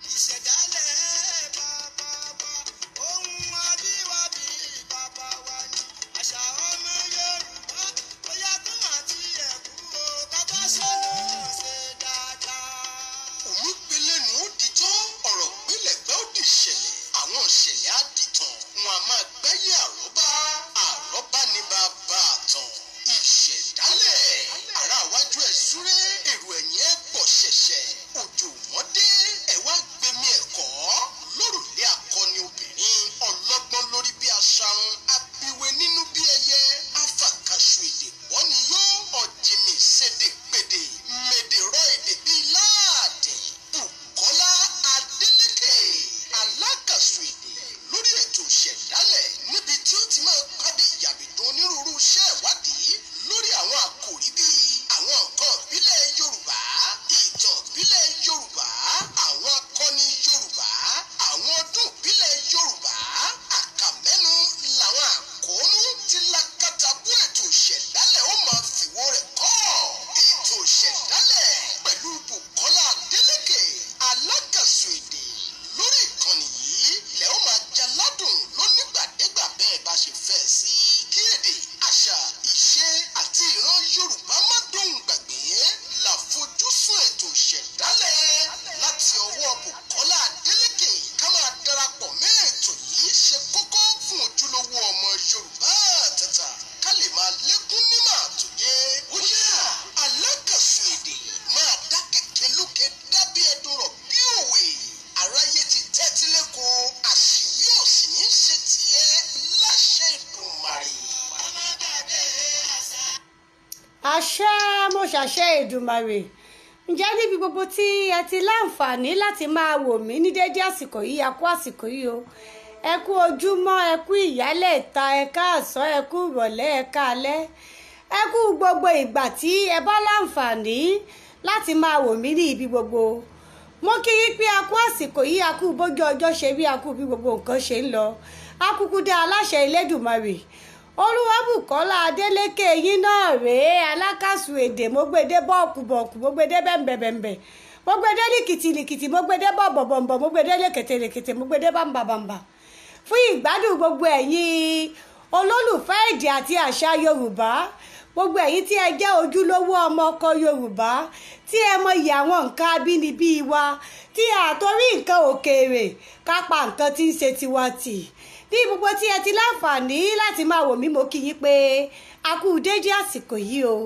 ìṣẹ̀dálẹ̀ bàbá wa ohun àbíwábí bàbá wa ni àṣà ọmọ Yorùbá bóyá tó àti ẹ̀kú o kábà sọ̀rọ̀ ṣe dáadáa. òun gbẹlẹ́nu ó di tán ọ̀rọ̀ gbẹlẹ̀gbẹ́ ó di ṣẹlẹ̀ àwọn ìṣẹ̀lẹ̀ á di tán wọn a máa gbáyé àrọ́bá ní bàbá àtàn ìṣẹ̀dálẹ̀ ará iwájú ẹ̀ súré èrò ẹ̀yìn ẹ̀ pọ̀ ṣẹ̀ṣẹ̀ òjò wọ́n dé ẹ̀ wá gbẹmí ẹ̀kọ́ lórùlé akọni obìnrin ọlọ́gbọ́n lórí bí aṣáun abiwe nínú bí ẹyẹ afàkàṣù èdè bọ́ni yó ọ̀jìmì ṣèdè pèdè mèdèrọ èdè bíi láàdì Bùkọ́lá Adélékè alákàṣù èdè lórí ètò ìṣẹ̀dálẹ̀ níbi tí ó ti máa pàdé ìyàbìtò onírúurú iṣẹ́ ìwádìí lórí àwọn àkòrí bíi àwọn nǹkan ìbílẹ̀ Yorùbá ìtàn ìbílẹ̀ Yorùbá àwọn akọni Yorùbá àwọn ọdún ìbílẹ̀ Yorùbá àkàmẹ́nu làwọn àkóónú tí lákàtàbú ètò ìṣẹ̀dálẹ̀ ó máa fìwó rẹ̀ kọ́ ètò ìṣẹ̀dálẹ̀ pẹ̀lú Bùkọ́lá Adélékè alákàṣù èdè lórí ìkànnì yìí lẹ́ ó máa jaládùn lónígbàdégbà bẹ́ẹ̀ bá ṣe fẹ́ sí kí èdè àṣà ìṣe àti ìran Yorùbá má dóhùn gbàgbé láfojúsùn ètò ìṣẹ̀dálẹ̀ láti ọwọ́ Bùkọ́lá Adélékè ká máa darapọ̀ mẹ́ ètò yìí ṣe kókó fún ojúlówó ọmọ Yorùbá àtàtà ká lè máa lékún nímọ̀ àtòyé wúyà alákàṣù èdè máa dá kẹ̀kẹ́ lókè dábí ẹdun rọ̀ bí òwe aráyé ti tẹ́tí lẹ́kọ̀ọ́ àṣìyí ò sì ní ṣe tiẹ̀ láṣẹ Èdùmàrè. àṣẹ mo ṣàṣẹ Èdùmàrè. ǹjẹ́ níbi gbogbo tí ẹ ti láǹfààní láti máa wò mí ní déédé àsìkò yìí a kú àsìkò yìí o ẹ kú ojúmọ́ ẹ kú ìyálẹ̀ta ẹ káàsán ẹ kú ìrọ̀lẹ́ ẹ káalẹ́ ẹ kú gbogbo ìgbà tí ẹ bá láǹfààní láti máa wò mí ní ibi gbogbo. mo kí yín pé a kú àsìkò yìí a kú bójú ọjọ́ ṣe rí a kú bí gbogbo nǹkan ṣe ń lọ a kúkú dá aláṣẹ Elédùmarè. Olúwabùkọ́lá Adélékè yín náà rèé alákàṣù èdè mo gbédé bọ́ọ̀kù mo gbédé bẹ́ǹbẹ̀bẹ̀ǹbẹ̀ mo gbédé lìkìtìlìkìtì mo gbédé bọ̀bọ̀bọ̀ǹbọ̀ mo gbédé lèkètèlèkètè mo gbédé bàǹbàbàǹbà fún ìgbádùn gbogbo ẹ̀yin olólùfẹ́ èdè àti àṣà Yorùbá gbogbo ẹ̀yin tí ẹ jẹ́ ojúlówó ọmọ ọkọ Yorùbá tí ẹ mọyì àwọn nǹkan abínibí wa tí àtorí nǹkan òkèèrè kápá nǹkan tí ń ṣe tiwa tì ní gbogbo tí ẹ ti láǹfààní láti máa wò mí mo kí yín pé a kú déédé àsìkò yìí o.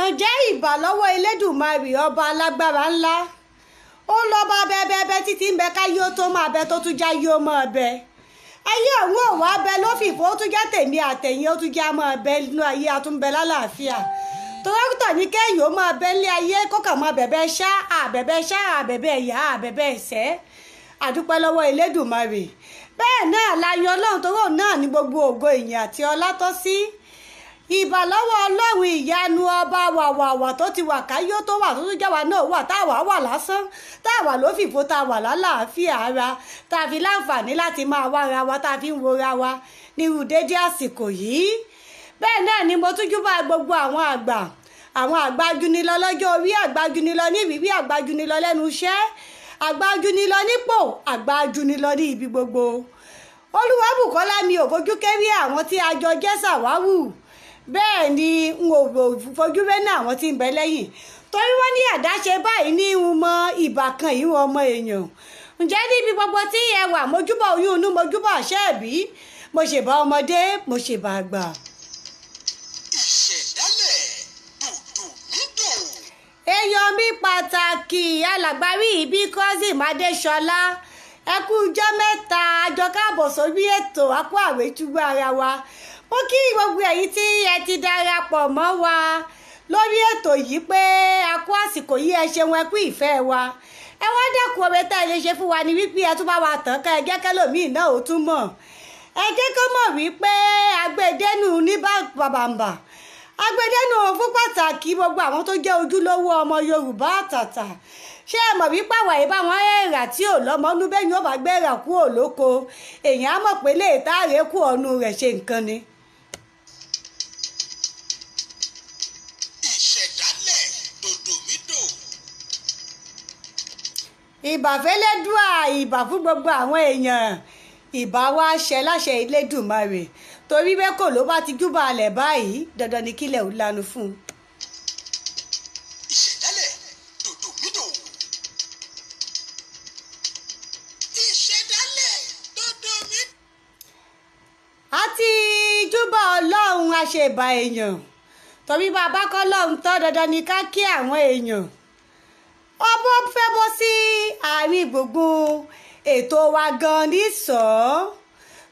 ǹjẹ́ ìbà lọ́wọ́ Elédùmarè ọba alágbára ńlá ó lọ bá bẹ́ẹ̀bẹ́ẹ́ títí ń bẹ ká yóò tó máa bẹ tó tún já yóò máa bẹ ayé òun òun abẹ ló fìfó ó tún já tèmi àtẹ̀yìn ó tún já máa bẹ nínú ayé àtúnbẹ lálàáfíà tọ́wọ́tọ̀ ní kẹ́yìn ó máa bẹ́ lé ayé kọ́kàn máa bẹ̀bẹ̀ ṣá àbẹ̀bẹ̀ ẹ̀yà àbẹ̀bẹ̀ ẹ̀sẹ̀ àdúpẹ́ lọ́wọ́ Elédùmarè bẹ́ẹ̀ náà láyọ̀ Ọlọ́run tó rò náà ní gbogbo ògo ìyìn àti ọlá tọ́ sí ìbà lọ́wọ́ Ọlọ́run ìyanu ọba wàwàwà tó ti wà káyó tó wà tó tún jáwa náà wà táwa wà lásán táwa ló fìfó táwa lálàáfíà ara tá a fi láǹfààní láti máa wára wa tá a fi ń wora wa nírú dédé àsìkò yìí bẹ́ẹ̀ náà ni mo tújú bá gbogbo àwọn àgbà junilọ lọ́jọ́ orí àgbà junilọ ní ìrírí àgbà junilọ lẹ́nu iṣẹ́ àgbà junilọ nípò àgbà junilọ ní ibi gbogbo. Olúwabùkọ́lá mi ò fojú kéré àwọn tí a jọ jẹ́ sàwáwù bẹ́ẹ̀ ni n ò fojú rẹ́nà àwọn tí ń bẹ lẹ́yìn torí wọ́n ní àdáṣe báyìí ní ìhùmọ̀ ìbàkan ìhùn ọmọ èèyàn. ǹjẹ́ níbi gbogbo tí ẹ wà mojúbà oyún inú mojúbà ṣẹ́ẹ̀bí mo ṣèbà ọmọdé mo ṣèbà àgbà. èèyàn mi pàtàkì alàgbárí ìbí Kazeem Adéṣọlá ẹ kú ọjọ́ mẹ́ta àjọ káàbọ̀ sórí ètò àpò àwétúgbò ara wa mo kí gbogbo ẹ̀yin tí ẹ ti darapọ̀ mọ́ wa lórí ètò yìí pé a kú àsìkò yìí ẹ ṣeun ẹ kú ìfẹ́ wa ẹ wá dẹ́kun ọ̀rẹ́ tá ẹ lè ṣe fún wa ní wípé ẹ tún bá wa tàn ká ẹ jẹ́ kẹ́lòmíì náà ó tún mọ̀ ẹ jẹ́ kó mọ̀ wípé agbẹ́dẹ́nu ní bàbàǹbà agbẹdẹnu fún pàtàkì gbogbo àwọn tó jẹ́ ojúlówó ọmọ Yorùbá àtàtà ṣé ẹ mọ̀ wípé àwa ìbá wọn ẹ̀rà tí ò lọ́mọ ọdún bẹ́ẹ̀ ni ó bá gbẹ́rà kú òlóko èèyàn á mọ̀ pé lè táàrẹ́ kú ọ̀nù rẹ̀ ṣe nǹkan ni. ìṣẹ̀dálẹ̀ dòdòmídò ìbà fẹ́lẹ́dùà, ìbà fún gbogbo àwọn èèyàn, ìbà wa ṣẹ láṣẹ Elédùmarè torí bẹ́ẹ̀ kò ló bá ti júbà alẹ̀ báyìí dandan ni kílẹ̀ ò lanu fún un. ìṣẹ̀dálẹ̀ dòdòmídò. ìṣẹ̀dálẹ̀ dòdòmídò. àti júbà ọlọ́run àṣebà èèyàn torí bàbá kọ́ lọ́run tán dandan ni ká kí àwọn èèyàn. ọbọ̀ fẹ́ bọ́ sí àárín gbùngbùn ètò wa gan ní sàn-án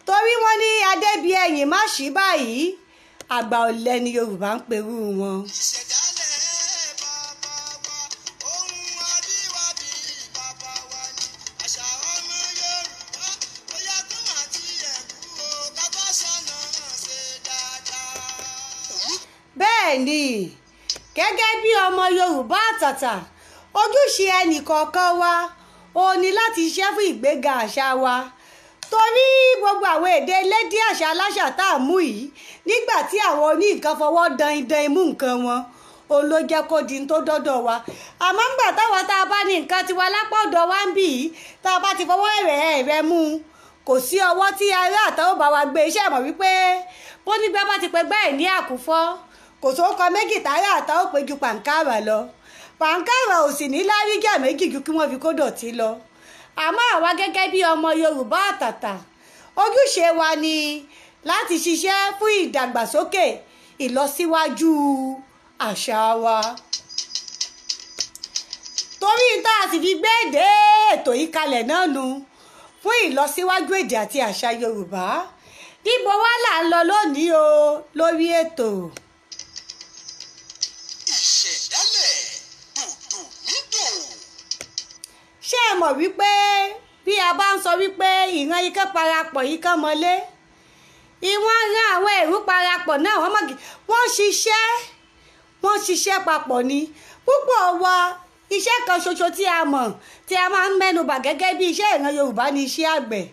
torí wọ́n ní adébíyẹ̀yìn má ṣí báyìí àgbà ọ̀lẹ ni Yorùbá ń perú wọn. ìṣẹ̀dálẹ̀ bàbá wa ohun àbíwábí bàbá wa ni àṣà ọmọ Yorùbá bóyá tó máa ti ẹ̀kú o kábà sọ̀nà ṣe dáadáa. bẹ́ẹ̀ ni gẹ́gẹ́ bí ọmọ Yorùbá àtàtà ojúṣe ẹnìkọ̀ọ̀kan wa ó ní láti ṣiṣẹ́ fún ìgbéga àṣà wa torí gbogbo àwọn èdè elédè àṣà aláṣà tá a mú yìí nígbà tí àwọn oní nǹkan fọwọ́ dan imú nǹkan wọn òun ló jẹ́ kó di tó dọ́dọ̀ wa àmọ́ ńgbà táwọn tá a bá ní nǹkan tiwa lápá ọ̀dọ̀ wa ń bì í tá a bá ti fọwọ́ rẹ̀ mú un kò sí ọwọ́ tí ará àtàwọn bá wa gbé iṣẹ́ mọ̀ wípé bó nígbà bá ti pẹ́ báyìí ní àkúfọ́ kò sóko méjì tààrà àtàwọn pé ju pàǹkárà lọ pàǹkárà ò sì ní lárígà méjì ju kí wọ́n fi kó dọ̀tí lọ àmọ́ àwa gẹ́gẹ́ bí ọmọ Yorùbá àtàtà ojúṣe wa ni láti ṣiṣẹ́ fún ìdàgbàsókè ìlọsíwájú àṣà wa torí tá a sì fi gbé èdè ètò yìí kalẹ̀ náà nu fún ìlọsíwájú èdè àti àṣà Yorùbá níbo wá là ń lọ lónìí o lórí ètò. ìṣẹ̀dálẹ̀ dòdòmídò. ṣé ẹ mọ̀ wípé bí a bá ń sọ wípé ìran ikán parapọ̀ ikán mọ́lé ìwọ̀n ran àwọn ẹ̀rú parapọ̀ náà wọ́n ṣiṣẹ́ papọ̀ ni púpọ̀ wa iṣẹ́ kan ṣoṣo tí a mọ̀ tí a máa ń mẹ́nubà gẹ́gẹ́ bí iṣẹ́ ìran Yorùbá ni iṣẹ́ àgbẹ̀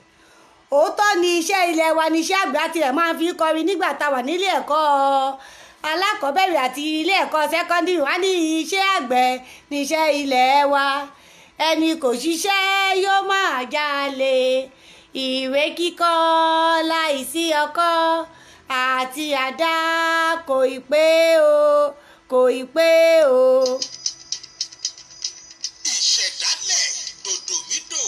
òótọ́ ni iṣẹ́ ilẹ̀ wa ni iṣẹ́ àgbẹ̀ àti ẹ̀ máa fi kọrin nígbà tá a wà nílé ẹ̀kọ́ alákọ̀ọ́bẹ̀rẹ̀ àti ilé ẹ̀kọ́ sẹ́kọ́ndírì wá ní iṣẹ́ àgbẹ̀ ní iṣẹ́ ilẹ̀ wa ẹni kò ṣiṣẹ́ yóò máa jalè ìwé kíkọ́ láìsí ọkọ́ àti àdá kò ì pé o kò ì pé o. ìṣẹ̀dálẹ̀ dòdòmídò.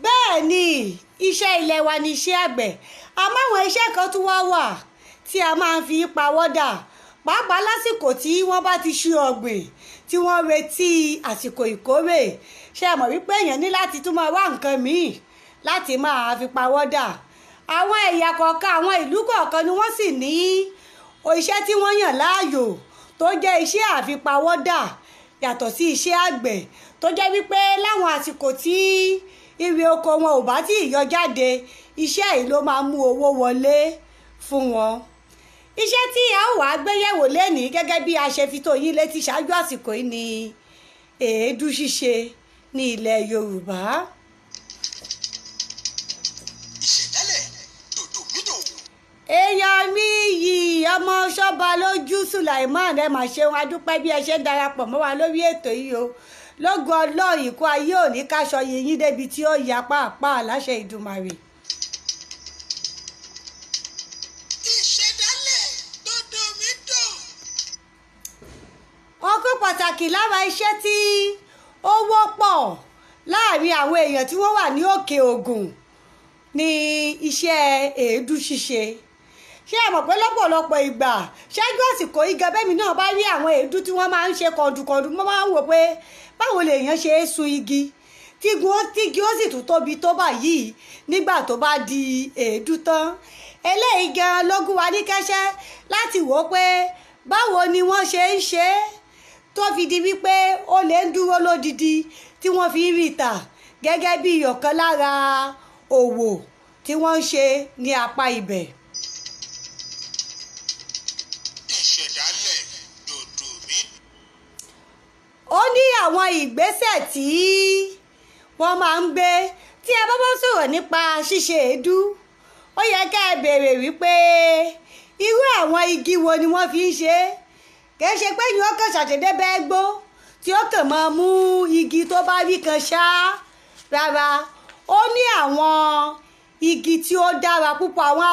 bẹ́ẹ̀ ni iṣẹ́ ilẹ̀ wa ni iṣẹ́ àgbẹ̀ àmọ́ àwọn iṣẹ́ kan tún wá wà tí a máa ń fi pawọ́dà pàápàá lásìkò tí wọ́n bá ti ṣú ọ̀gbìn tí wọ́n retí àsìkò ìkórè ṣe mọ̀ wípé èèyàn ní láti tún máa wá nǹkan míì láti máa fi pawọ́dà àwọn ẹ̀yà kọ̀ọ̀kan àwọn ìlú kọ̀ọ̀kan ni wọ́n sì ní iṣẹ́ tí wọ́n yàn láàyò tó jẹ́ iṣẹ́ àfipawọ́dà yàtọ̀ sí iṣẹ́ àgbẹ̀ tó jẹ́ wípé láwọn àsìkò tí irè oko wọn ò bá tí ì yọ jáde iṣẹ́ yìí ló máa mú owó wọlé fún wọn. iṣẹ́ tí a ó wàá gbéyẹ̀wò lénìí gẹ́gẹ́ bí a ṣe fi tó yín létí ṣáájú àsìkò yìí ni èédú ṣíṣe ní ilẹ̀ Yorùbá. ìṣẹ̀dálẹ̀ dòdòmídò. èèyàn mi yìí ọmọ ṣọ́ba lójú Sulaiman ẹ mà ṣeun adúpẹ́ bí ẹ ṣe ń darapọ̀ mọ́ wa lórí ètò yìí o lógo Ọlọ́run ikú ayé òní káṣọ yìnyín débi tí ó ya pàápàá láṣẹ Ìdùmarè. ọkọ̀ pàtàkì lára iṣẹ́ tí ó wọ́pọ̀ láàrin àwọn èèyàn tí wọ́n wà ní òkè Ògùn ní iṣẹ́ èédú ṣíṣe ṣé ẹ mọ̀ pé lọ́pọ̀lọpọ̀ ìgbà ṣáájú àsìkò ìga bẹ́mi náà bá rí àwọn èédú tí wọ́n máa ń ṣe kọ̀dùkọ̀dù mo máa ń wò pé báwo lèèyàn ṣe é sun igi tígi ó sì tún tóbi tó báyìí nígbà tó bá di èédú tán eléyìí gan lógún wa ní kẹ́sẹ́ láti wò ó pé báwo ni wọ́n ṣe ń ṣe é tó fi di wípé ó lè ń dúró lódidi tí wọ́n fi rí tà gẹ́gẹ́ bí ọ̀kan lára òwò tí wọ́n ń ṣe ní apá ibẹ̀. ìṣẹ̀dálẹ̀ dòdòmídò. ó ní àwọn ìgbésẹ̀ tí wọ́n máa ń gbé tí ẹ bá bá sọ̀rọ̀ nípa ṣíṣe èédú ó yẹ ká ẹ béèrè wípé irú àwọn igi wo ni wọ́n fi ń ṣe é kì í ṣe pé ìyẹn kàn ṣàdédé bẹ́ẹ̀ gbó tí ó kàn máa mú igi tó bá rí kan ṣá rárá ó ní àwọn igi tí ó dára púpọ̀ àwọn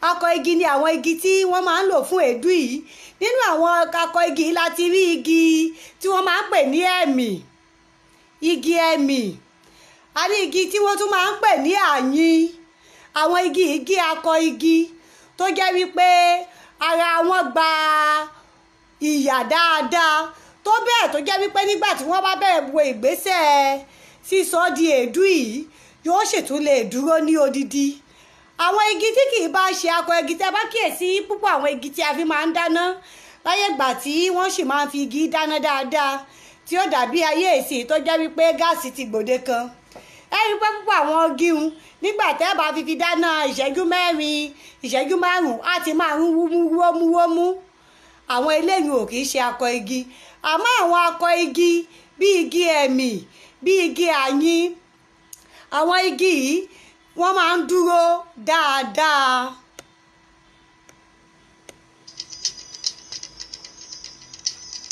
akọ igi ni àwọn igi tí wọ́n máa ń lò fún èédú yìí nínú àwọn akọ igi láti rí igi tí wọ́n máa ń pè ní igi ẹ̀mì a ní igi tí wọ́n tún máa ń pè ní àyìn àwọn igi akọ igi tó jẹ́ wípé ara wọn gba ìyà dáadáa tó bẹ́ẹ̀ tó jẹ́ wípé nígbà tí wọ́n bá bẹ̀rẹ̀ wo ìgbésẹ̀ sísọ di èédú yìí yóò ṣètún lè dúró ní odidi àwọn igi tí kì í bá ṣe akọ igi tí a bá kíyèsí púpọ̀ àwọn igi tí a fi máa ń dáná láyé ìgbà tí wọ́n sì máa ń fi igi dáná dáadáa tí ó dàbí ayé ìsìn tó jẹ́ wípé gáàsì ti gbòde kan ẹ̀rí pé púpọ̀ àwọn igi ń nígbà tẹ́ bá fi dáná ìṣẹ́jú 4 ìṣẹ́jú 5 á ti máa ń wómú àwọn eléyìí ò kì í ṣe akọ igi àmọ́ àwọn akọ igi bí igi ẹ̀mì bí igi àyìn àwọn igi yìí wọ́n máa ń dúró dáadáa.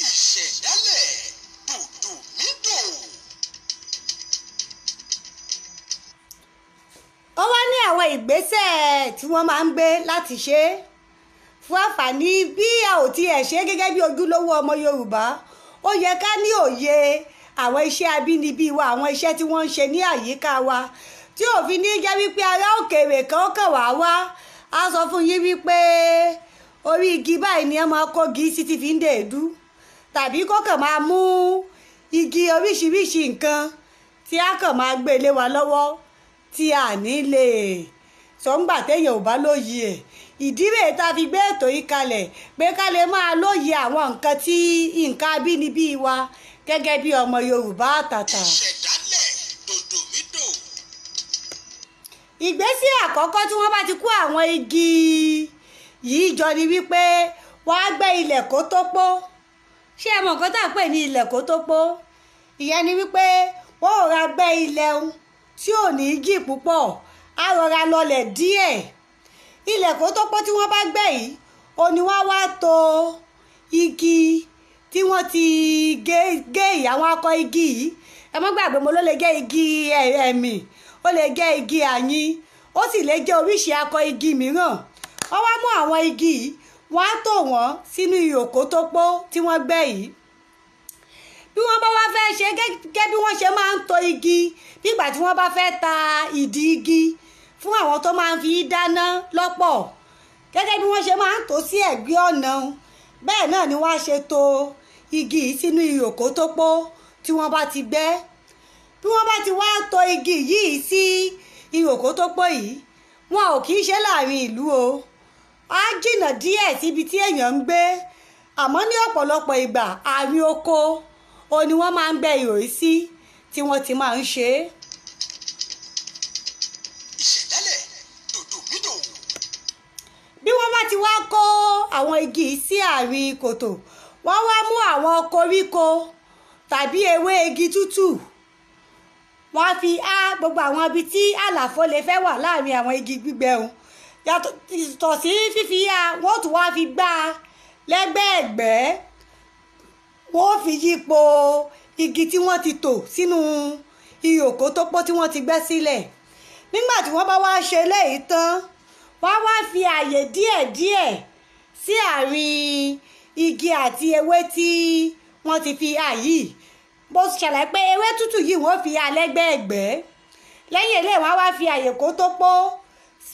ìṣẹ̀dálẹ̀ dòdò mídò. ó wá ní àwọn ìgbésẹ̀ tí wọ́n máa ń gbé láti ṣe é fún àǹfààní bí a ò tiẹ̀ ṣe gẹ́gẹ́ bí ojúlówó ọmọ Yorùbá ó yẹ ká ní òye àwọn iṣẹ́ abínibí wa àwọn iṣẹ́ tí wọ́n ń ṣe ní àyíká wa tí òfin ní jẹ́ wípé ará òkèèrè kan kàn wá á sọ fún yín wípé orí igi báyìí ni ẹ máa kógi sí ti fi ń dèédú tàbí kó kàn máa mú igi oríṣiríṣi nǹkan tí a kàn máa gbé lé wa lọ́wọ́ tí a ní lè sọ́ngbà téèyàn ò bá lóye ẹ̀ ìdí rèé tá a fi gbé ètò yìí kalẹ̀ pé ká lè máa lóye àwọn nǹkan abínibí wa gẹ́gẹ́ bí ọmọ Yorùbá àtàtà. ìṣẹ̀dálẹ̀ dòdò mídò. ìgbésẹ̀ àkọ́kọ́ tí wọ́n bá ti kó àwọn igi yìí jọ ni wípé wọ́n á gbẹ́ ilẹ̀ kó tó pó ṣé ẹ mọ̀ nǹkan tá à ń pè ní ilẹ̀ kó tó pó ìyẹn ni wípé wọ́n ò ra gbẹ́ ilẹ̀ tí ò ní jì púpọ̀ á rọra lọlẹ̀ díẹ̀ ilẹ̀ kó tó pó tí wọ́n bá gbẹ́ yìí ó ní wọ́n wá to igi tí wọ́n ti gé àwọn akọ igi yìí ẹ má gbàgbé mo ló lè gé igi ẹ̀mì ó lè gé igi àyìn ó sì lè gé oríṣi akọ igi mìíràn wọ́n wá mú àwọn igi yìí wọ́n á tò wọ́n sínú ìyòkó tó pó tí wọ́n gbẹ́ yìí bí wọ́n bá wá fẹ́ ṣe gẹ́gẹ́ bí wọ́n ṣe máa ń to igi nígbà tí wọ́n bá fẹ́ ta ìdí igi fún àwọn tó máa ń fi dáná lọ́pọ̀ gẹ́gẹ́ bí wọ́n ṣe máa ń tò sí ẹ̀gbẹ́ ọ̀nà bẹ́ẹ̀ náà ni wọ́n á ṣe to igi yìí sínú ìyòkó tó pó tí wọ́n bá ti gbẹ́ bí wọ́n bá ti wá to igi yìí sí ìyòkó tó pó yìí wọn ò kì í ṣe láàrin ìlú o á jìnnà díẹ̀ síbi tí èèyàn ń gbé àmọ́ ní ọ̀pọ̀lọpọ̀ ìgbà àárín oko o ni wọ́n máa ń gbẹ́ ihò yìí sí tí wọ́n ti máa ń ṣe é. ìṣẹ̀dálẹ̀ dòdò mídò. bí wọ́n bá ti wá kó àwọn igi yìí sí àárín kòtò wọ́n wá mú àwọn koríko tàbí ewé igi tútù wọ́n á fi gbogbo àwọn ibi tí àlàfo lè fẹ́ wà láàrin àwọn igi gbígbẹ òun yàtọ̀ sí fífi wọ́n tún wá fi gbá lẹ́gbẹ̀ẹ́gbẹ́ wọ́n fi yípo igi tí wọ́n ti tò sínú ìyòkó tó pọ̀ tí wọ́n ti gbẹ́ sílẹ̀ nígbà tí wọ́n bá wá ṣe léyìí tán wọ́n á wá fi àyè díẹ̀díẹ̀ sí àárín igi àti ewé tí wọ́n ti fi àyè bó ṣàlàyé pé ewé tútù yìí wọ́n fi alẹ́gbẹ̀ẹ́gbẹ́ lẹ́yìn eléyìí wọ́n á wá fi àyè kó tó pọ̀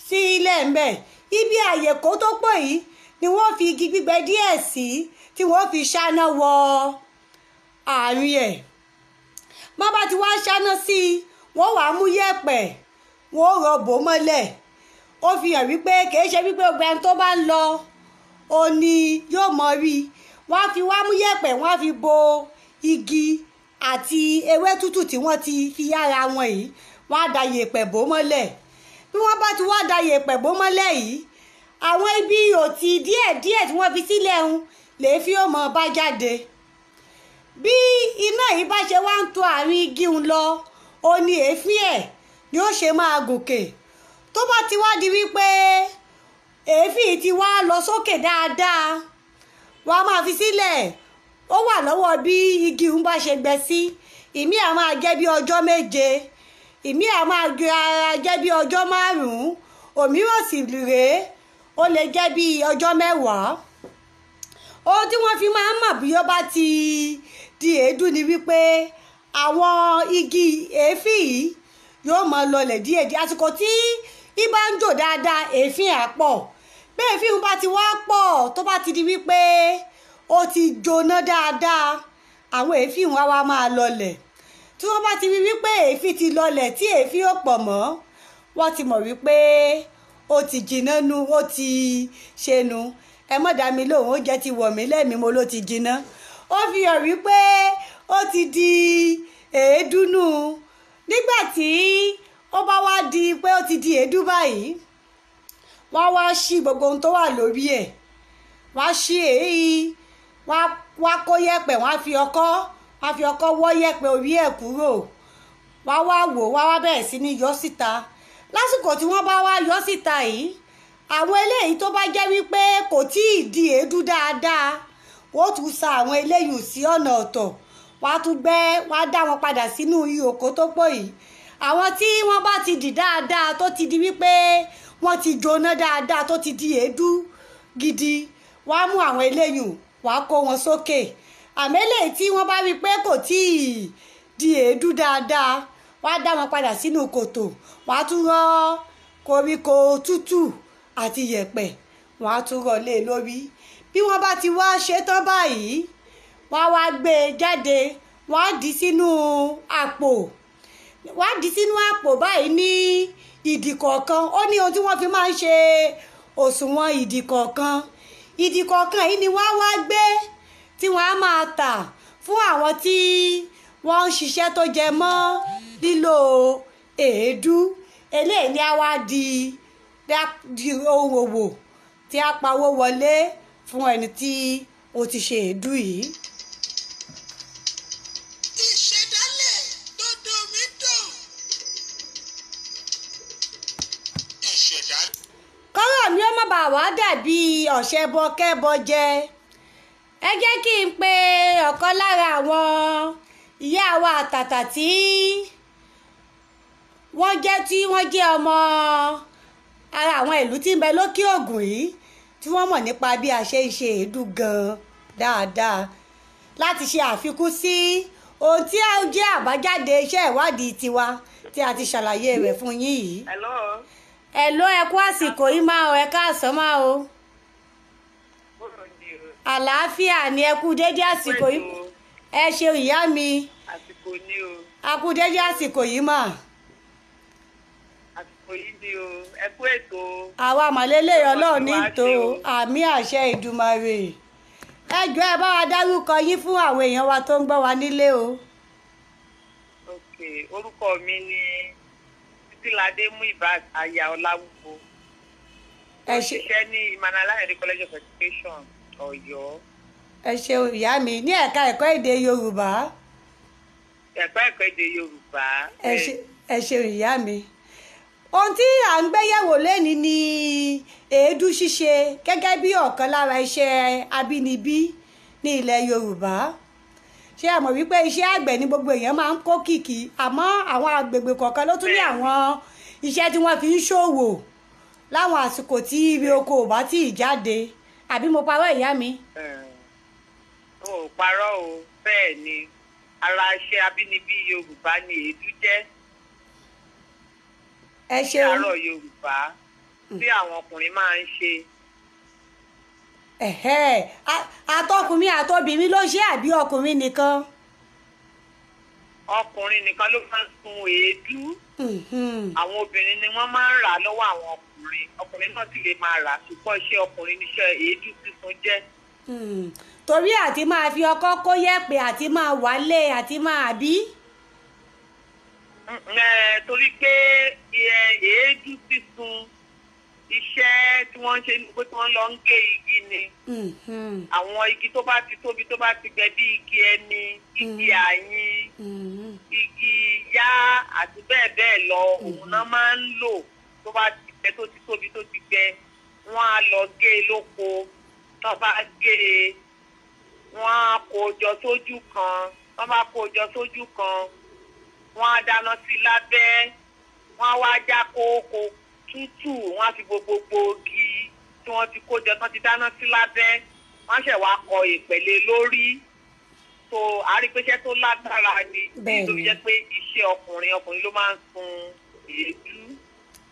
sílẹ̀ ńbẹ̀ ibi àyè kó tó pọ̀ yìí ni wọ́n fi igi gbígbẹ díẹ̀ sí tí wọ́n fi ṣáná wọ àárín ẹ̀ má bá ti wá ṣáná sí i wọ́n wàá mú yẹ̀pẹ̀ wọ́n rọ̀bò mọ́lẹ̀ ó fi hàn wípé kìí ṣe wípé gbogbo ẹni tó bá ń lọ ó ní yóò mọ rí i wọ́n á fi wá mú yẹ̀pẹ̀ wọ́n á fi bo igi àti ewé tútù tí wọ́n ti fi yára wọn yìí wọ́n á da yẹ̀pẹ̀ bò mọ́lẹ̀ bí wọ́n bá ti wá da yẹ̀pẹ̀ bò mọ́lẹ̀ yìí àwọn ibi òtí díẹ̀díẹ̀ tí wọ́n fi sílẹ̀ ń lè fi ó mọ bá jáde bí iná yìí bá ṣe wá ń tò àárín igi ń lọ ó ní èéfín ẹ̀ ni ó ṣe máa gòkè tó bá ti wá di wípé èéfín ti wá lọ sókè dáadáa wọ́n á máa fi sílẹ̀ ó wà lọ́wọ́ bí igi ń bá ṣe gbẹ sí. Ìmí á máa jẹ́ bí ọjọ́ 7, ìmí á máa jẹ́ bí ọjọ́ 5, òmíràn sì rèé ó lè jẹ́ bí ọjọ́ 10. Ohun tí wọ́n fi máa ń mọ̀ bí ó bá ti di èédú ni wípé àwọn igi èéfín yìí yóò máa lọlẹ̀ díẹ̀díẹ̀. Àsìkò tí ibà ń jò dáadáa èéfín á pọ̀. Bí èéfín bá ti wá pọ̀ tó bá ti di wípé ó ti jóná dáadáa, àwọn èéfín wá máa lọlẹ̀. Tí wọ́n bá ti rí wípé èéfín ti lọlẹ̀ tí èéfín ò pọ̀ mọ́, wọ́n ti mọ̀ wípé ó ti jiná nu, ó ti ṣẹnu. Ẹ má dá mi lóhùn, ó jẹ́ ti wọ̀ mí lẹ́mìí mo ló ti jiná. Ó fi hàn wípé ó ti di èédú nù. Nígbà tí ó bá wá di pé ó ti di èédú báyìí, wọ́n wá ṣí gbogbo ohun tó wà lórí ẹ̀. Wọ́n ṣí èyí, wọ́n kó yẹ̀pẹ̀, wọ́n fi ọkọ́ wọ́ yẹ̀pẹ̀ orí ẹ̀ kúrò. Wọ́n wá wò, wọ́n wá bẹ̀rẹ̀ sí ní yọ síta. Lásìkò tí wọ́n bá wá yọ síta yìí, àwọn eléyìí tó bá jẹ́ wípé kò tí ì di èédú dáadáa, wọ́n tún sa àwọn eléyìí sí ọ̀nà ọ̀tọ̀. Wọ́n á dá wọn padà sínú ìhòkò tó pọ̀ yìí. Àwọn tí wọ́n bá ti dì dáadáa tó ti di wípé wọ́n ti jóná dáadáa tó ti di èédú gidi, wọ́n á mú àwọn eléyìí, wọ́n á kó wọn sókè. Àmọ́ eléyìí tí wọ́n bá rí pé kò tí ì di èédú dáadáa, wọ́n á dá wọn padà sínú kòtò. Wọ́n á tún rọ́ koríko tútù àti yẹ̀pẹ̀, wọ́n á tún rọ̀ lé lórí. Bí wọ́n bá ti wá ṣe tán báyìí, wọ́n á wá gbé e jáde, wọ́n á dì sínú àpò. Wọ́n á dì sínú àpò báyìí ní ìdì kọ̀ọ̀kan. Ó ní ohun tí wọ́n fi máa ń ṣe òṣùwọ̀n ìdì kọ̀ọ̀kan. Ìdì kọ̀ọ̀kan yìí ni wọ́n á wá gbé tí wọ́n á máa tà fún àwọn tí wọ́n ń ṣiṣẹ́ tó jẹ mọ́ lílo èédú. Eléyìí ni a wá di ohun òwò tí a pawó wọlé fún ẹni tí ó ti ṣe èédú yìí. Ìṣẹ̀dálẹ̀ dodo mi dùn. Ìṣẹ̀dálẹ̀. Kọ́rọ̀ mi ó má bàa wá dàbí ọ̀sẹ̀ bọkẹ́bọ jẹ. Ẹ jẹ́ kí n pe ọ̀kan lára àwọn ìyá wa àtàtà tí wọ́n jẹ́ ọmọ ara àwọn ìlú tí ń bẹ lókè Ògùn yìí, tí wọ́n mọ̀ nípa bí a ṣe ń ṣe èédú gan dáadáa, láti ṣe àfikún sí ohun tí ó jẹ́ àbájáde iṣẹ́ ìwádìí tiwa tí a ti ṣàlàyé rẹ̀ fún yín yìí. Hello, ẹ kú àsìkò yìí máa o, ẹ káàsán máa o. Àlàáfíà ni, ẹ kú dédé àsìkò yìí. Ẹ ṣeun ìyá mi. Àsìkò ni o. A kú dédé àsìkò yìí mà. Àsìkò yìí ni o. Ẹ kú ètò. Àwa màlélẹ́ Ọlọ́run ní tó àmì àṣẹ Ìdùmarè. Ẹ jọ̀ọ́ ẹ bá wa dárúkọ yín fún àwọn èèyàn wa tó ń gbọ́ wa nílé o. Ok, orúkọ mi ni Títíladé Muibat Aya Ọláwúwo. Ẹ Mo ṣe ṣiṣẹ́ ní Emmanuel College of Education, Ọ̀yọ́. ẹ ṣeun ìyá mi ní ẹ̀ka ẹ̀kọ́ èdè Yorùbá. Ẹ̀kọ́ èdè Yorùbá. Ẹ ṣeun ìyá mi. Ohun tí à ń gbéyẹ̀wò lénìí ni èédú ṣíṣe gẹ́gẹ́ bí ọ̀kan lára iṣẹ́ abínibí ní ilẹ̀ Yorùbá. Ṣé ẹ mọ̀ wípé iṣẹ́ àgbẹ̀ ni gbogbo èèyàn máa ń kó kìkì, àmọ́ àwọn agbègbè kọ̀ọ̀kan ló tún ní àwọn iṣẹ́ tí wọ́n fi ń ṣòwò láwọn àsìkò tí ibi oko ò bá tí ì jáde. Àbí mo parọ́ ìyá mi? O ò parọ́ o, bẹ́ẹ̀ ni ara iṣẹ́ abínibí Yorùbá ni èédú jẹ́. Ẹ ṣeun. Àárọ̀ Yorùbá tí àwọn ọkùnrin máa ń ṣe. Àtọkùnrin àtobìnrin ló ṣe àbí ọkùnrin nìkan? Ọkùnrin nìkan ló máa ń sun èédú. Àwọn obìnrin ni wọ́n máa ń rà lọ́wọ́ àwọn ọkùnrin náà sì lè máa rà, ṣùgbọ́n iṣẹ́ ọkùnrin níṣẹ́ èédú sísun jẹ́. Torí àti máa fi ọkọ́ kó yẹ̀pẹ̀ àti máa wálé àti máa bí. Torí pé èédú sísun iṣẹ́ tí wọ́n ń ṣe ní pé tí wọ́n lọ ń gé igi ni. Àwọn igi tó bá ti tóbi tó bá ti gbẹ bí igi ẹni, igi àyìn, igi yá àti bẹ́ẹ̀ bẹ́ẹ̀ lọ, òun náà máa ń lò tó bá ti gbẹ tó ti tóbi tó ti gbẹ. Wọ́n á lọ gé e lóko, tó bá gé e wọ́n á kó jọ sójú kan wọ́n bá kó jọ sójú kan wọ́n á dáná sí lábẹ́ wọ́n á wá já kókó tútù wọ́n á fi gbogbo igi tí wọ́n ti kó jọ tán ti dáná sí lábẹ́ wọ́n á ṣẹ̀ wá kọ ìpẹ̀lẹ̀ lórí so àrípéṣẹ́ tó lágbára ni nítorí jẹ́ pé iṣẹ́ ọkùnrin ló máa ń sun èédú.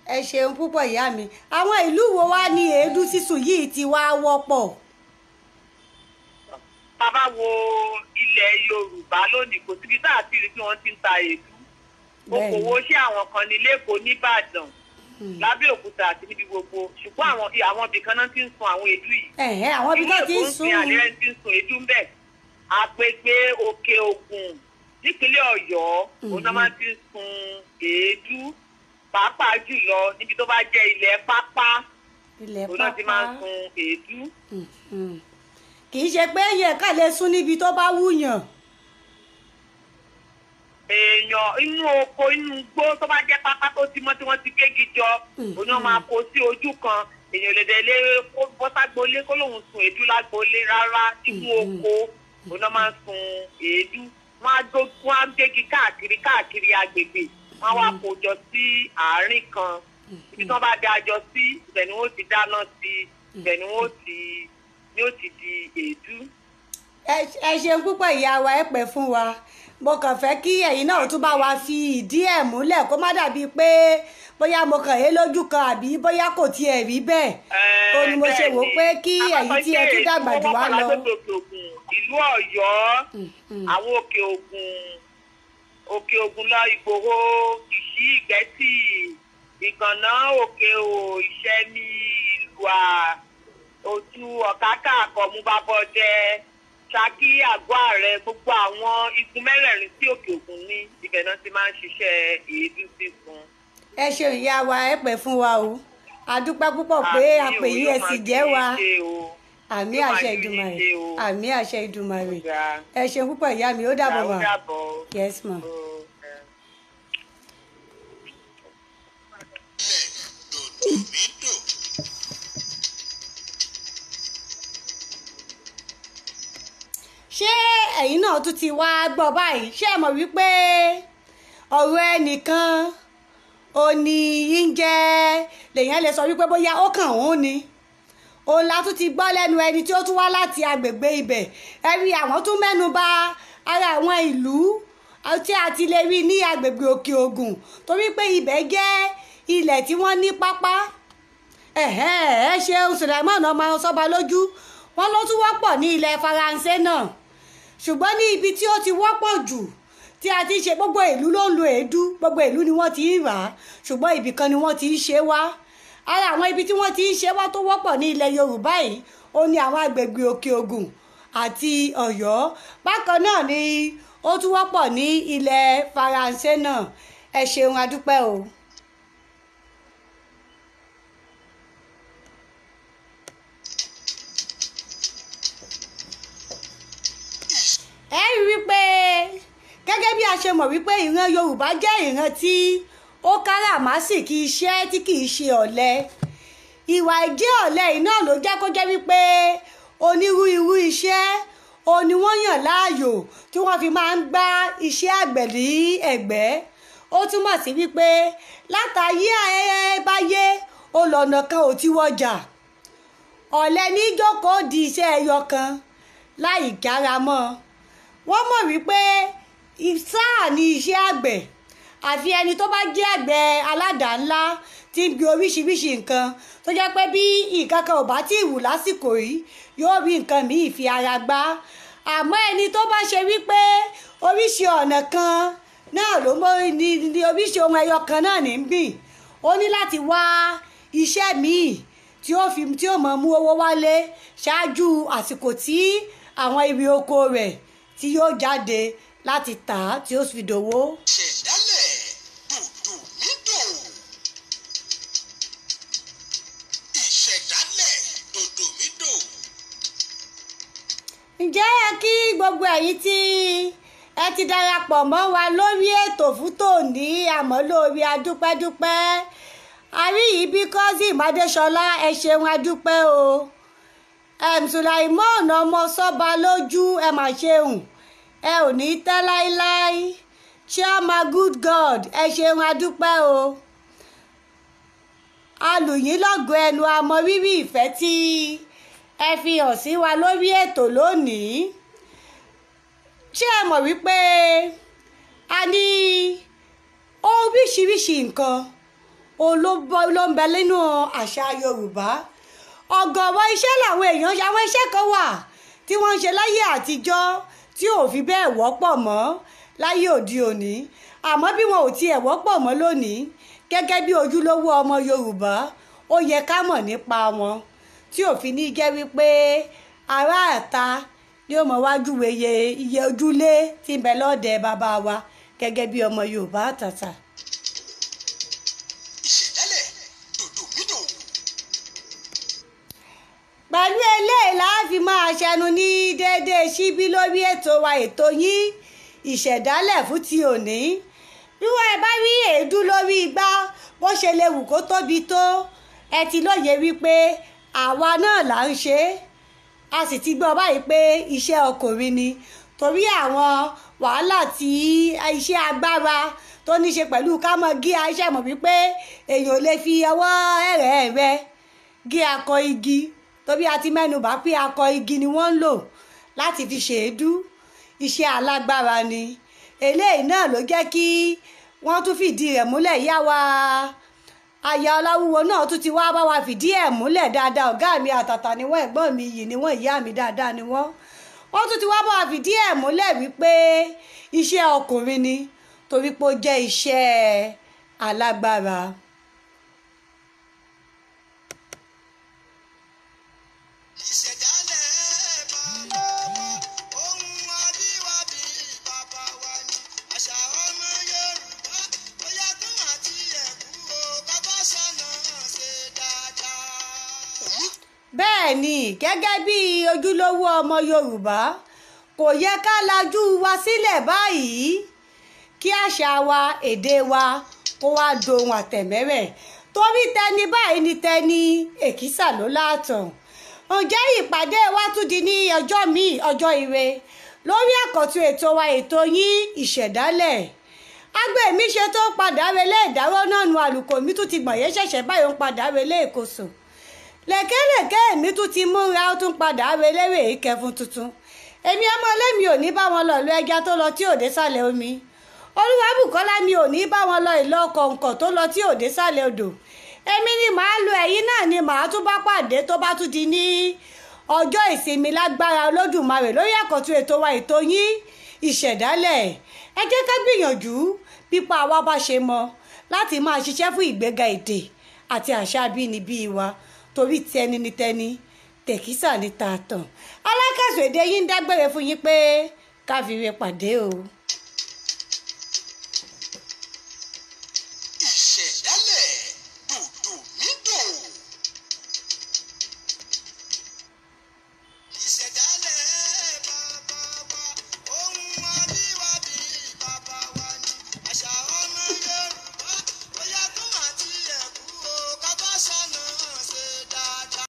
ẹ ṣeun púpọ̀ ìyá mi àwọn ìlú wo wá ní èédú sísùn yìí ti wá wọ́pọ̀. tá a bá wo ilẹ̀ Yorùbá lónìí kò síbi tá a ti rí bí wọ́n ti ń ta èédú okòwò ṣé àwọn kan ní lẹ́kọ̀ọ́ nìbàdàn lábẹ́òkúta àti níbi gbogbo ṣùgbọ́n àwọn ibì kan náà ti ń sun àwọn èédú yìí. àwọn ibì kan ti ń sun àlẹ́ ti ń sun èédú ń bẹ̀ agbègbè Òkè Ògùn nípínlẹ̀ Ọ̀yọ́ òun náà máa ti ń sun èédú pàápàá jùlọ níbi tó bá jẹ́ ilẹ̀ pápá òun náà ti máa ń sun èédú. kì í ṣe pé yẹn ká lè sún níbi tó bá wúyàn. èèyàn inú oko inú igbó tó bá jẹ́ pápá tó ti mọ́ tí wọ́n ti gégi jọ òun náà máa kó sí ojú kan èèyàn lè délé kó bọ́ ságbólé kó lóun sun èédú lágbólé rárá inú oko òun náà máa ń sun èédú wọ́n á gégi káàkiri agbègbè wọ́n wá kó jọ sí àárín kan ibi tí wọ́n bá dá jọ sí ibẹ̀ ni wọ́n ti dáná sí ibẹ̀ ni wọ́n ti di èédú. ẹ ṣeun púpọ̀ ìyá wa ẹ pẹ́ fún wa mo kàn fẹ́ kí ẹ̀yin náà tún bá wa fi ìdí ẹ̀ múlẹ̀ kó má dàbí pé bóyá mo kàn é lójú kan àbí bóyá kò tiẹ̀ rí bẹ́ẹ̀ ó ní mo ṣe wò pé kí ẹ̀yin tí ẹ tún dàgbà jù wá lọ. ìlú Ọ̀yọ́ àwọn Òkè Ògùn lọ Ìgbòho Ìṣí Ìgbẹ́tì Ìgànná Òkè Ìṣẹ́ni Ìlúà Ojú Ọ̀kákà Àkọ́múbábọ́dẹ Ṣakí Àgọ́ Ààrẹ gbogbo àwọn igun mẹ́rẹ̀ẹ̀rin tí Òkè Ògùn ní ibẹ̀ náà ti máa ń ṣiṣẹ́ èédú sísun. ẹ ṣeun ìyá wa ẹ pẹ́ fún wa o a dúpẹ́ púpọ̀ pé àpè yìí ẹ sì jẹ́ wa àmì àṣẹ Ìdùmarè àmì àṣẹ Ìdùmarè ẹ ṣeun púpọ̀ ìyá mi ó dàbọ̀ mà yes ma. ṣé ẹ̀yin náà tún ti wá gbọ́ báyìí ṣé ẹ mọ̀ wípé ọ̀rọ̀ ẹnìkan ò ní í jẹ́ lèèyàn lè sọ wípé bóyá ó kàn òun ni òun la tún ti gbọ́ lẹ́nu ẹni tí ó tún wá láti agbègbè ibẹ̀ ẹ rí àwọn tún mẹ́nu bà ara àwọn ìlú tí a ti lè rí ní agbègbè Òkè Ògùn torí pé ibẹ̀ jẹ́ ilẹ̀ tí wọ́n ní pápá ẹ ṣeun Sùlẹ̀mọ́nà ọmọ Sọ́ba lójú wọ́n ló tún wọ́pọ̀ ní ilẹ̀ Faransé náà ṣùgbọ́n ní ibi tí ó ti wọ́pọ̀ jù tí a ti ṣe gbogbo ìlú ló ń lo èédú gbogbo ìlú ni wọ́n ti ń rà á ṣùgbọ́n ibì kan ni wọ́n ti ń ṣe wá ara àwọn ibi tí wọ́n ti ń ṣe wá tó wọ́pọ̀ ní ilẹ̀ Yorùbá yìí ó ní àwọn agbègbè Òkè Ògùn àti Ọ̀yọ́ bákan náà ni ó tún wọ́pọ̀ ní ilẹ̀ Faransé náà ẹ ṣeun adúpẹ́ o. ẹ rí wípé gẹ́gẹ́ bí a ṣe mọ̀ wípé ìran Yorùbá jẹ́ ìran tí ó káràmásìkí iṣẹ́ tí kì í ṣe ọ̀lẹ ìwà ìjẹ́ ọ̀lẹ iná ló jẹ́ kó jẹ́ wípé onírúurú iṣẹ́ òní wọ́n yàn láàyò tí wọ́n fi máa ń gbá iṣẹ́ àgbẹ̀ ní ẹ̀gbẹ́ ó túmọ̀ sí wípé látàyé báyé olọ̀nà kan ò ti wọjà ọ̀lẹ ní jókòó di iṣẹ́ ẹyọ kan láì jára mọ́ wọ́n mọ̀ wípé sáà ní iṣẹ́ àgbẹ̀ àfi ẹni tó bá jẹ́ àgbẹ̀ aládàá ńlá tí ń gbin oríṣiríṣi nǹkan tó jẹ́ pé bí nǹkan kan ò bá tí ì wù lásìkò yìí yóò rí nǹkan míì fi ara gbá àmọ́ ẹni tó bá ṣe wípé oríṣi ọ̀nà kan náà ló mọ ní oríṣi ohun ẹyọ kan náà ní gbìn ó ní láti wá iṣẹ́ míì tí ó mọ̀ mú owó wálé ṣáájú àsìkò tí àwọn ibi oko rẹ̀ tí yóò jáde láti tà á tí ó fi dòwó. ṣẹ̀dálẹ̀ dòdò mídò. ìṣẹ̀dálẹ̀ dòdò mídò. ǹjẹ́ ẹ kí gbogbo ẹ̀yin tí ẹ ti darapọ̀ mọ́ wa lórí ètò fún tòní àmọ́ lórí adúpẹ́dúpẹ́ àrí yìí bí Kazeem Adéṣọlá ẹ ṣeun adúpẹ́ o Sulaimon ọmọ sọ́ba lójú ẹ mà ṣeun ẹ ò ní tẹ́ láíláí Chioma good God ẹ ṣeun adúpẹ́ o alùyìn lọ́gọ̀ ẹnu àmọ́ rírì ìfẹ́ tí ẹ fi hàn sí wa lórí ètò lónìí ṣé ẹ mọ̀ wípé a ní oríṣiríṣi nǹkan ló ń bẹ nínú àṣà Yorùbá ọ̀gọ̀rọ̀ iṣẹ́ làwọn èèyàn ṣe àwọn iṣẹ́ kan wà tí wọ́n ń ṣe láyé àtijọ́ tí ò fi bẹ́ẹ̀ wọ́pọ̀ mọ́ láyé òde òní àmọ́ bí wọn ò tiẹ̀ wọ́pọ̀ mọ́ lónìí gẹ́gẹ́ bí ojúlówó ọmọ Yorùbá ó yẹ ká mọ̀ nípa wọn tí ò fi ní jẹ́ wípé ará àta ni ó mọ̀ wá júwe iye ojúlé tí ń bẹ lọ́dẹ bàbá wa gẹ́gẹ́ bí ọmọ Yorùbá àtàtà. ìṣẹ̀dálẹ̀ dòdòmídò. pẹ̀lú eléyìí la fi máa ṣẹnu ní déédéé síbí lórí ètò wa ètò yín ìṣẹ̀dálẹ̀ fún ti òní bí wọ́n bá rí èédú lórí igbá bó ṣe lè wù kó tóbi tó ẹ ti lóye wípé àwa náà là ń ṣe é a sì ti gbọ́ báyìí pé iṣẹ́ ọkùnrin ni torí àwọn wàhálà tí iṣẹ́ agbára tó ní ṣe pẹ̀lú ká mọ̀ gí iṣẹ́ mọ̀ wípé èèyàn lè fi ọwọ́ ẹ̀rẹ̀ gé akọ igi torí a ti mẹ́nubà pé akọ igi ni wọ́n ń lò láti fi ṣèédú iṣẹ́ alágbára ni eléyìí náà ló jẹ́ kí wọ́n tún fìdí rẹ̀ múlẹ̀ yá wa aya Ọláwúwo náà tún ti wá bá wa fìdí ẹ̀ múlẹ̀ dáadáa ọ̀gá mi àtàtà ni wọ́n ẹ̀gbọ́n mi yìí ni wọ́n ìyá mi dáadáa ni wọ́n tún ti wá bá wa fìdí ẹ̀ múlẹ̀ wípé iṣẹ́ ọkùnrin ni torí pé ó jẹ́ iṣẹ́ alágbára. ìṣẹ̀dálẹ̀ bàbá wa ohun àbíwábí bàbá wa ni àṣà ọmọ Yorùbá bóyá tó àti ẹ̀kú o kábọ́ sọ́nà ṣe dáadáa. bẹ́ẹ̀ ni gẹ́gẹ́ bí ojúlówó ọmọ Yorùbá kò yẹ ká lajú wa sílẹ̀ báyìí kí àṣà wa èdè wa kó wá dohun àtẹ̀mẹ́rẹ̀ torí tẹni báyìí ni tẹni èkìsà ló láàtàn ǹjẹ́ ìpàdé wa tún di ní ọjọ́ míì ọjọ́ ire lórí àkọ́tún ètò wa ètò yín ìṣẹ̀dálẹ̀ agbè mi ṣe tó padà relé ìdáró náà nu àlùkò mi tún ti gbọ̀nyẹ́ ṣẹ̀ṣẹ̀ báyìí ń padà relé ìkóso lẹ̀kẹ́lẹ̀kẹ́ mi tún ti múra ó tún padà relé rè é kẹfun tuntun èmi ọmọ ọlẹ́mi ò ní bá wọn lọ ìlú ẹja tó lọ tí ò dé sàlẹ̀ omi Olúwabùkọ́lá mi ò ní bá wọn lọ ìlú kọ̀ǹkọ̀ tó lọ tí ò dé sàlẹ̀ odò èmi ni màá lo ẹ̀yin náà ni màá tún bá pàdé tó bá tún di ní ọjọ́ ìsinmi lágbára Olódùmarè lórí àkọ́tún ètò wa ètò yín ìṣẹ̀dálẹ̀ ẹ jẹ́ ká gbìyànjú pípa àwa bá ṣe mọ láti máa ṣiṣẹ́ fún ìgbéga èdè àti àṣà abínibí wa torí tẹni ni tẹni tẹ̀kísà ní tààtàn alákàsọ̀ èdè yín dágbére fún yín pé ká fi re pàdé o.